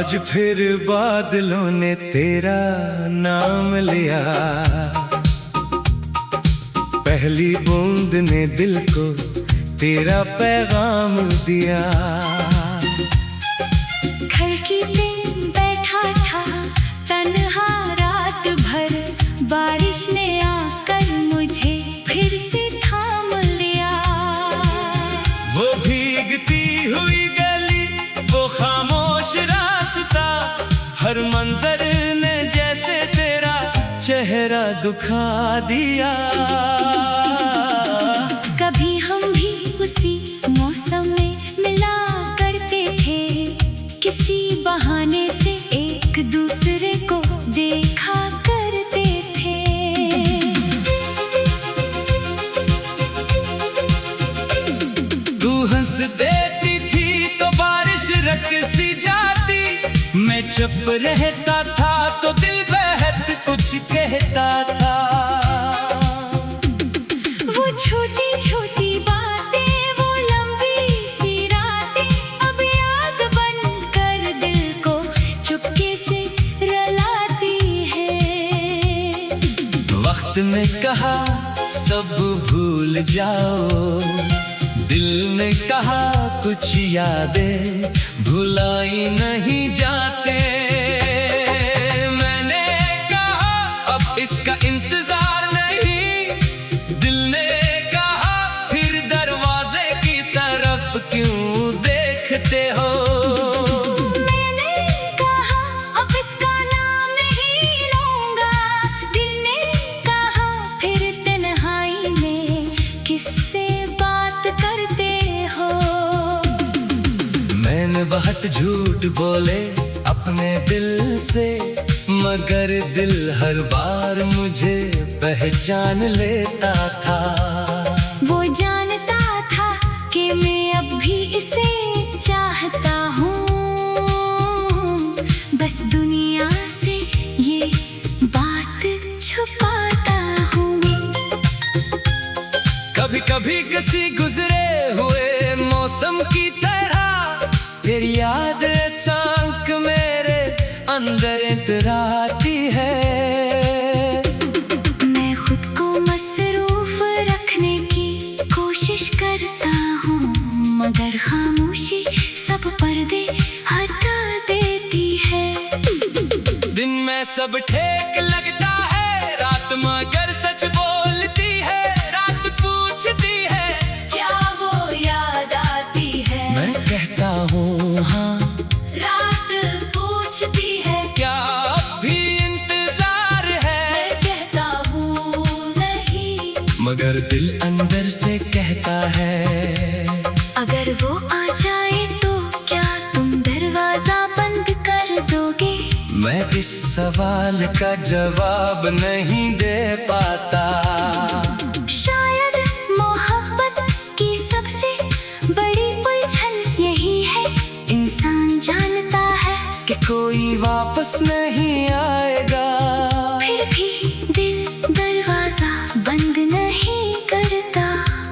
आज फिर बादलों ने तेरा नाम लिया, पहली बूंद ने दिल को तेरा पैगाम दिया। खिड़की पे बैठा था तन्हा रात भर, बारिश ने आकर मुझे फिर से थाम लिया। वो भीगती हुई गली, वो खामोश रास्ता, हर मंजर ने जैसे तेरा चेहरा दुखा दिया। कभी हम भी उसी मौसम में मिला करते थे, किसी बहाने से एक दूसरे को देखा करते थे। तू हंस देती थी तो बारिश रख सी जाती, मैं चुप रहता था तो दिल बहत कुछ कहता था। वो छोटी छोटी बातें, वो लंबी सी रातें, अब याद बनकर दिल को चुपके से रुलाती है। वक्त ने कहा सब भूल जाओ, दिल ने कहा कुछ यादें भुलाई नहीं जाते। मैंने कहा अब इसका इंतजार नहीं, दिल ने कहा फिर दरवाजे की तरफ क्यों देखते हो। मैंने कहा अब इसका नाम नहीं लूंगा, दिल ने कहा फिर तन्हाई में किससे बात करते हो। मैंने बहुत झूठ बोले अपने दिल से, मगर दिल हर बार मुझे पहचान लेता था। वो जानता था कि मैं अब भी इसे चाहता हूँ, बस दुनिया से ये बात छुपाता हूँ। कभी कभी किसी गुजरे हुए मौसम की तरह तेरी याद अचानक मेरे अंदर इतराती है। मैं खुद को मसरूफ रखने की कोशिश करता हूँ, मगर खामोशी सब पर्दे हटा देती है। दिन में सब ठीक लगता है, रात मगर सच बोलती है। रात पूछती है क्या वो याद आती है, मैं कहता हूँ हाँ। रात पूछती है क्या अब भी इंतजार है, मैं कहता हूँ नहीं, मगर दिल अंदर से कहता है। अगर वो आ जाए तो क्या तुम दरवाजा बंद कर दोगे। मैं इस सवाल का जवाब नहीं दे पाता। शायद मोहब्बत की सबसे बड़ी उलझन यही है, इंसान जानता है कि कोई वापस नहीं आएगा, फिर भी दिल दरवाजा बंद नहीं करता।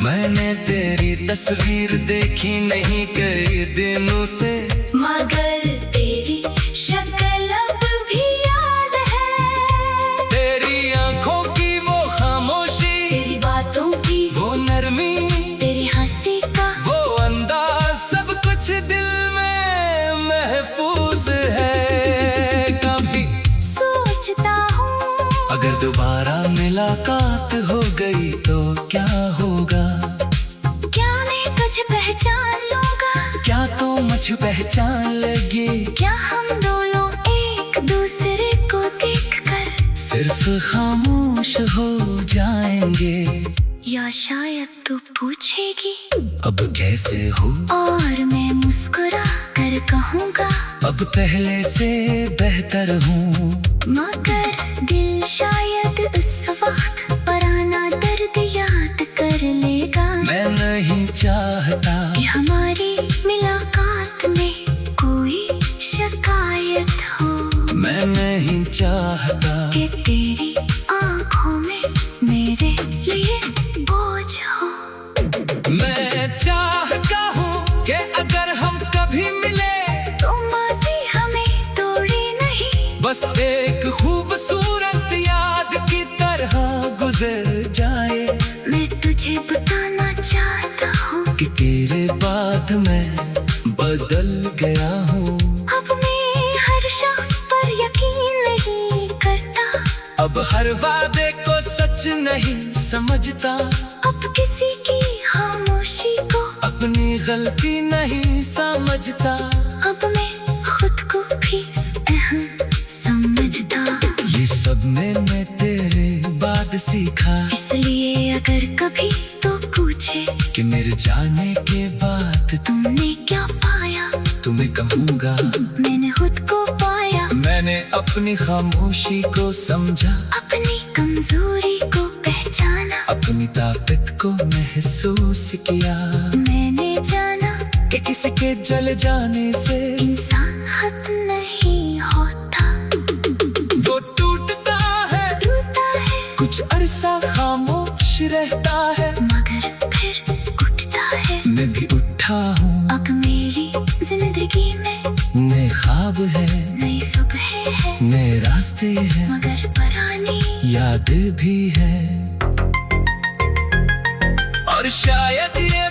मैंने तेरी तस्वीर देखी नहीं कई दिनों से, मगर तेरी शक्ल अब भी याद है। तेरी आंखों की वो खामोशी, तेरी बातों की वो नरमी, तेरी हंसी का वो अंदाज, सब कुछ दिल में महफूज है। कभी सोचता हूँ अगर दोबारा मुलाकात हो गई तो क्या होगा। क्या मैं तुझे पहचान लूंगा, क्या तू मुझे पहचान लगी, क्या हम दोनों एक दूसरे को देखकर सिर्फ खामोश हो जाएंगे। या शायद तू पूछेगी अब कैसे हो, और मैं मुस्कुरा कर कहूँगा अब पहले से बेहतर हूँ। मगर दिल शायद उस वक्त पुराना दर्द याद कर लेगा। मैं नहीं चाहता कि हमारी मुलाकात में कोई शिकायत हो, मैं नहीं चाहता कि तेरी आँखों में मेरे लिए बोझ हो। मैं चाहता हूँ कि अगर हम कभी मिले तो माज़ी हमें बस एक खूबसूरत याद की तरह गुजर जाए। मैं तुझे बताना चाहता हूँ कि तेरे बाद मैं बदल गया हूँ। अब मैं हर शख्स पर यकीन नहीं करता, अब हर वादे को सच नहीं समझता, अब किसी की खामोशी को अपनी गलती नहीं समझता। अब मैं खुद को भी अहम समझता। ये सब मैंने तेरे बाद सीखा, इसलिए अगर कभी तो पूछे कि मेरे जाने के बाद तुमने क्या पाया, तुम्हें कहूँगा मैंने खुद को पाया। मैंने अपनी खामोशी को समझा, अपनी कमजोरी को पहचाना, अपनी ताकत को महसूस किया। मैंने जाना कि किसी के जल जाने से इंसान खत्म नहीं होता, वो टूटता है, कुछ अरसा खामोश रहता है, मगर फिर उठता है। मैं भी उठा हूँ। अब मेरी जिंदगी में नए ख्वाब है, नई सुबह है, नए रास्ते हैं, मगर पुरानी याद भी है। और शायद ये